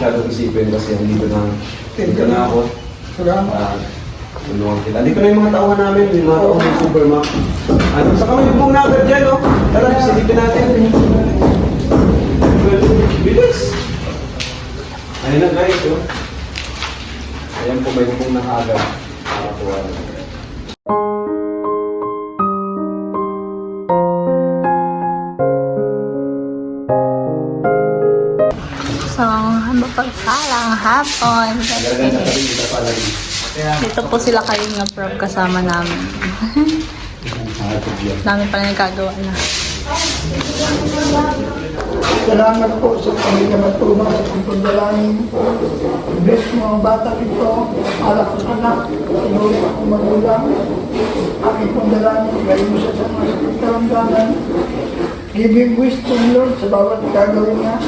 masyadong isipin kasi andito na ako. Salamat. Tulungan kita. Andito na yung mga tauhan namin, yung mga tauhan ng Supermac. Saka may pong number dyan, no? Tara, silipin natin. Bilis! Ayun na guys, oh. Ayan po, may pong nakaagad. Nakatuwa na. So, mapagpalang hapon. Dito po sila kayo nga prof kasama namin. Dami pala nagkagawa na. Salamat po sa pamilya matulong sa pagdalangin. Bless mo ang bata ito, alak ko anak, sinuri ako magulang. Aking pagdalangin, galing mo siya sa mga sakit karamdaman. Give him wisdom, Lord, sa bawat gagawin niya.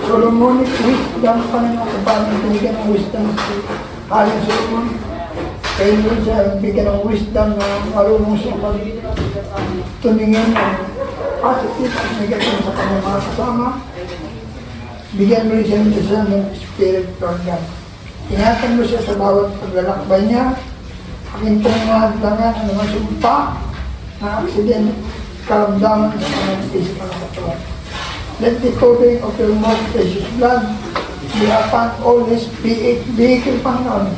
Solomonic wisdom, Panginoon, kung paano bigyan ng wisdom si Aling Solomon. Kaya Lord, siya bigyan ng wisdom na marunong siya tumingin ng positive at negative sa kanyang mga kasama. Bigyan mo rin siya ng spirit from God. Ingatan mo siya sa bawat paglalakbay niya. Aking pong mga dangan ang mga sumpa na aksident, karamdaman sa kanyang physical katawan. Let the covering of your most precious blood be upon all his vehicle, Panginoon.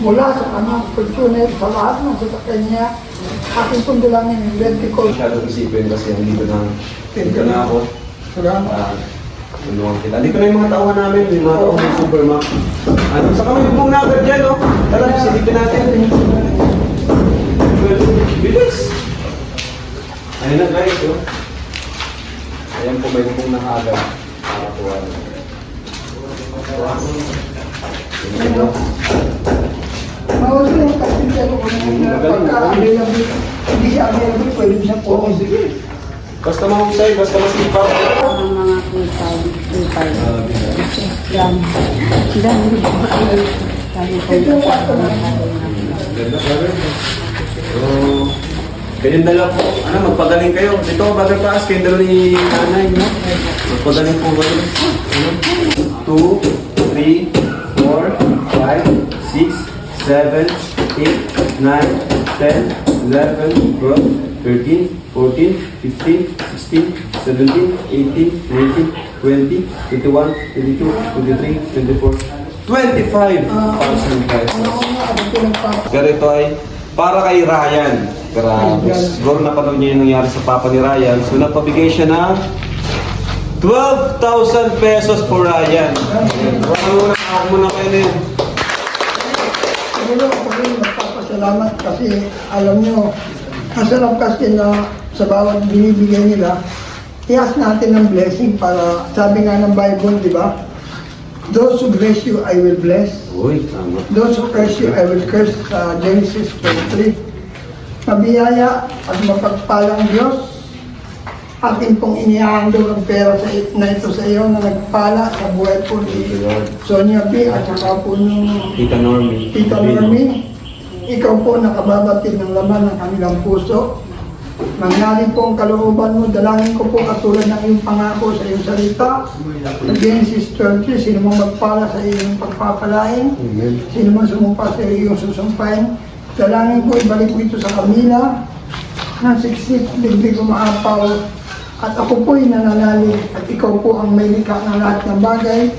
Mula sa kanyang fortuner, sa lahat ng sasakyan niya, aking pong dalangin, let the covering. Masyadong isipin kasi andito na ako. Salamat. Tulungan kita. Andito na yung mga tauhan namin, yung mga tauhan ng Supermac. Saka may pong number dyan, no? Tara, silipin natin. Bilis! Ayun na guys, oh. Ayan po, may pong nakaagad. Nakatuwa na. Mawala yung kasintiyan ko kung pagka-available, hindi siya available, pwede siya po. Oo, sige. Basta mahusay, basta masipag. Ang mga kupay. Yan. Dami po. Dami po. Ito yung wato na. Ganda pa rin. So, kayong dala po, magpagaling kayo. Dito, bagal paas, kayong dala ni nanay, no? Magpagaling po kayo. 2, 3, 4, 5, 6, 7, 8, 9, 10, 11, 12, 13, 14, 15, 16, 17, 18, 19, 20, 21, 22, 23, 24, 25,000 pesos. Ganito ay para kay Ryan. Grabe. Siguro napanood niyo yung nangyari sa papa ni Ryan. So napabigay siya ng 12,000 pesos for Ryan. Ako muna kayo na yun. Siguro ako rin magpapasalamat kasi alam nyo, masarap kasi na sa bawat binibigay nila, i-ask natin ng blessing para, sabi nga ng Bible, di ba? Those who bless you, I will bless. Uy, tama. Those who curse you, I will curse. Sa Genesis 23. Mabiyaya at mapagpalang Diyos, atin pong inihandog ang pera na ito sa iyo na nagpala sa buhay po ni Sonia B. at saka po ng Tita Normie. Tita Normie. Ikaw po nakababatid ng laman ng kanilang puso. Mangyari po ang kalooban mo, dalangin ko po katulad ng iyong pangako sa iyong salita. Sa Genesis 20, sino mang magpala sa iyong pagpapalain, Amen. sino mang sumumpa sa iyong susumpain. Dalangin ko, ibalik mo ito sa kanila, ng siksik, biglig umaapaw, at ako po'y nananalig, at ikaw po ang may likha ng lahat ng bagay.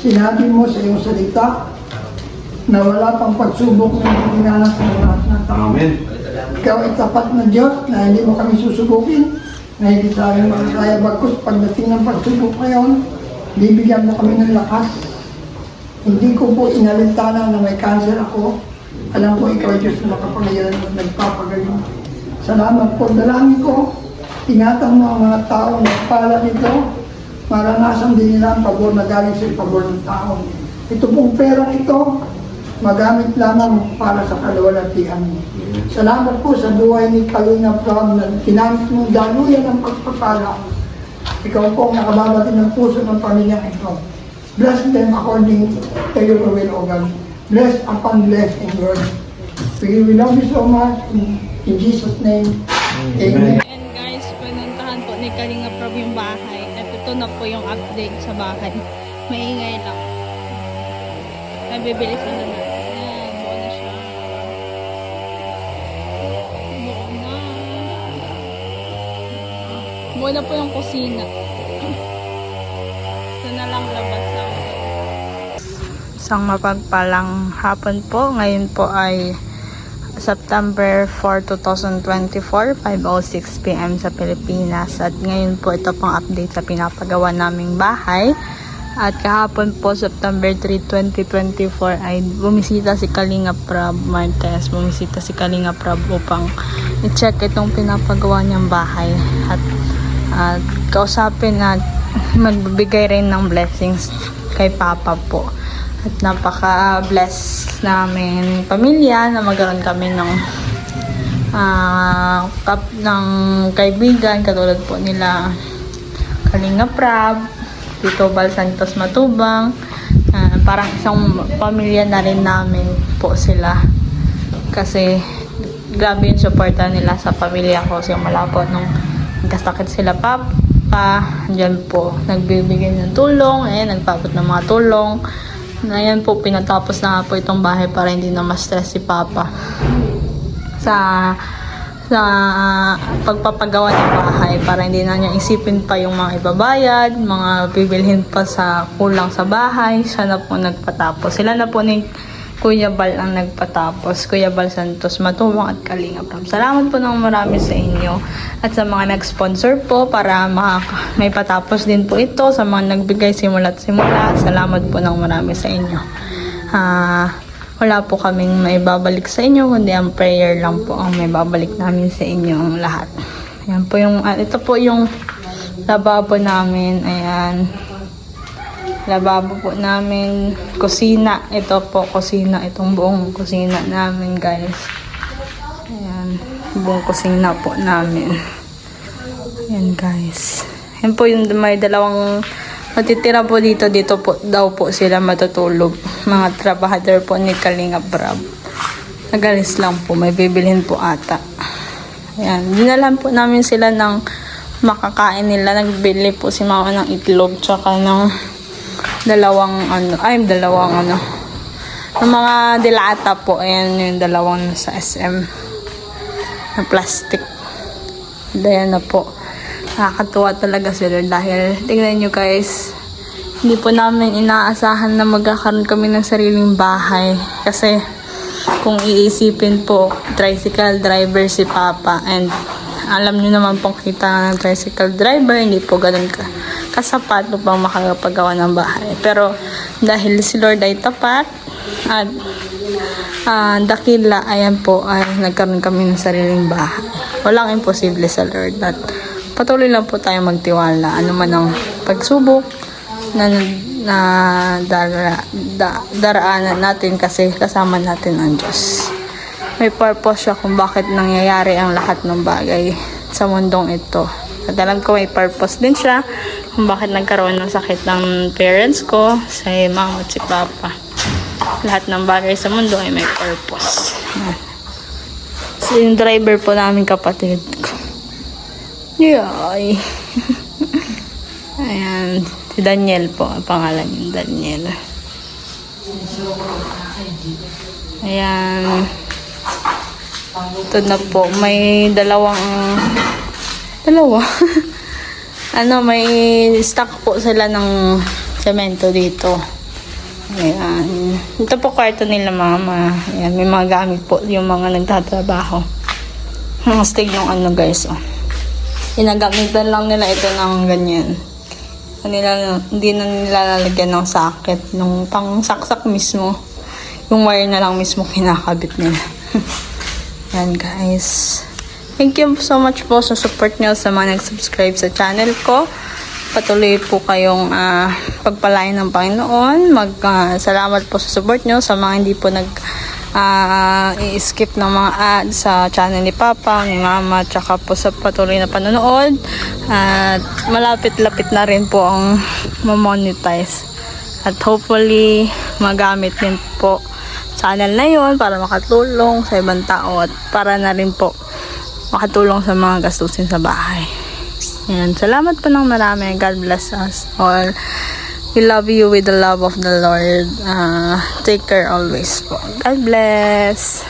Sinabi mo sa iyong salita, na wala pang pagsubok na dinanas ng lahat ng tao. Amen. Ikaw ay tapat na Diyos na hindi mo kami susubukin, na hindi sa amin makakaya bagkus pagdating ng pagsubok ngayon, bibigyan mo kami ng lakas. Hindi ko po inalintana na may cancer ako. Alam ko ikaw ay Diyos na makapangyarihan at nagpapagaling. Salamat po, dalangin ko. Ingatan mo ang mga taong nagpala nito. Maranasan din nila ang pabor na galing sa pabor ng tao. Ito pong perang ito, magamit lamang para sa kalawalatian mo. Salamat po sa buhay ni Kalinga Prab na kinamit mong daluyan ng pagpapala. Ikaw po ang nakababati ng puso ng pamilyang ito. Bless them according to your will, O God. Bless upon blessing, Lord. We love you so much. In Jesus' name, Amen. And guys, pinuntahan po ni Kalinga Prab yung bahay. At ito na po yung update sa bahay. Maingay lang. Ay, bibilisan na natin. Ayan, buo na siya. Buo na. Buo na po yung kusina. Ito na lang labas lang. Isang mapagpalang hapon po. Ngayon po ay September 4, 2024, 5:06 PM sa Pilipinas. At ngayon po ito pang update sa pinapagawa naming bahay. At kahapon po, September 3, 2024, ay bumisita si Kalinga Prab Martes. Bumisita si Kalinga Prab upang i-check itong pinapagawa niyang bahay. At kausapin at magbibigay rin ng blessings kay Papa po. At napaka-bless namin pamilya na magkaroon kami ng kaibigan katulad po nila Kalinga Prab, Tito Bal Santos Matubang. Parang isang pamilya na rin namin po sila. Kasi grabe yung suporta nila sa pamilya ko. Simula po nung nagkasakit sila Papa, dyan po nagbibigay ng tulong, nagpapot ng mga tulong. Ayan po, pinatapos na nga po itong bahay para hindi na ma-stress si Papa sa pagpapagawa ng bahay, para hindi na niya isipin pa yung mga ibabayad, mga bibilhin pa sa kulang sa bahay. Siya na po nagpatapos. Sila na po ni Kuya Bal ang nagpatapos. Kuya Bal Santos Matubang at Kalinga Prab. Salamat po ng marami sa inyo at sa mga nag-sponsor po para may patapos din po ito. Sa mga nagbigay simula't simula, salamat po ng marami sa inyo. Wala po kaming may babalik sa inyo, kundi ang prayer lang po ang may babalik namin sa inyo ang lahat. Ayan po yung, ito po yung lababo namin. Ayan. Lababo po namin, kusina. Ito po, kusina. Itong buong kusina namin, guys. Ayan, buong kusina po namin. Ayan, guys. Ayan po yung may dalawang matitira po dito. Dito po daw po sila matutulog. Mga trabahador po ni Kalinga Prab. Nagalis lang po, may bibilhin po ata. Ayan, dinalan po namin sila ng makakain nila. Nagbili po si mama ng itlog, tsaka ng dalawang ng mga dilata po. Ayan yung dalawang sa SM na plastic. Ayan na po. Nakakatuwa talaga sila dahil tingnan nyo guys, hindi po namin inaasahan na magkakaroon kami ng sariling bahay. Kasi kung iisipin po, tricycle driver si Papa, and alam nyo naman pong kita ng tricycle driver, hindi po ganun kasapat upang makakapagawa ng bahay. Pero dahil si Lord ay tapat at dakila, ayan po, ay nagkaroon kami ng sariling bahay. Walang imposible sa Lord. At patuloy lang po tayo magtiwala. Ano man ang pagsubok na daraanan natin, kasi kasama natin ang Diyos. May purpose siya kung bakit nangyayari ang lahat ng bagay sa mundong ito. At alam ko may purpose din siya kung bakit nagkaroon ng sakit ng parents ko, si mama at si papa. Lahat ng bagay sa mundo ay may purpose. So, yung driver po namin kapatid ko. Yay! Ayan. Si Daniel po. Ang pangalan yung Daniel. Ayan. Ito na po. May dalawa. May stock po sila ng semento dito. Ayan. Ito po kwarto nila mama. Ayan. May mga gamit po yung mga nagtatrabaho. Ang stig yung guys. Inagamitan lang nila ito ng ganyan. Hindi na nilalagyan ng socket. Nung pang saksak mismo. Yung wire na lang mismo kinakabit nila. Ayan guys. Thank you so much po sa support nyo sa mga nag-subscribe sa channel ko. Patuloy po kayong pagpalain ng Panginoon. Salamat po sa support nyo. Sa mga hindi po i-skip ng mga ads sa channel ni Papa, ni Mama, tsaka po sa patuloy na panonood. At malapit-lapit na rin po ang ma-monetize. At hopefully, magamit din po channel na yun para makatulong sa ibang tao at para na rin po makatulong sa mga gastusin sa bahay. Yan. Salamat po ng marami. God bless us all. We love you with the love of the Lord. Take care always po. God bless.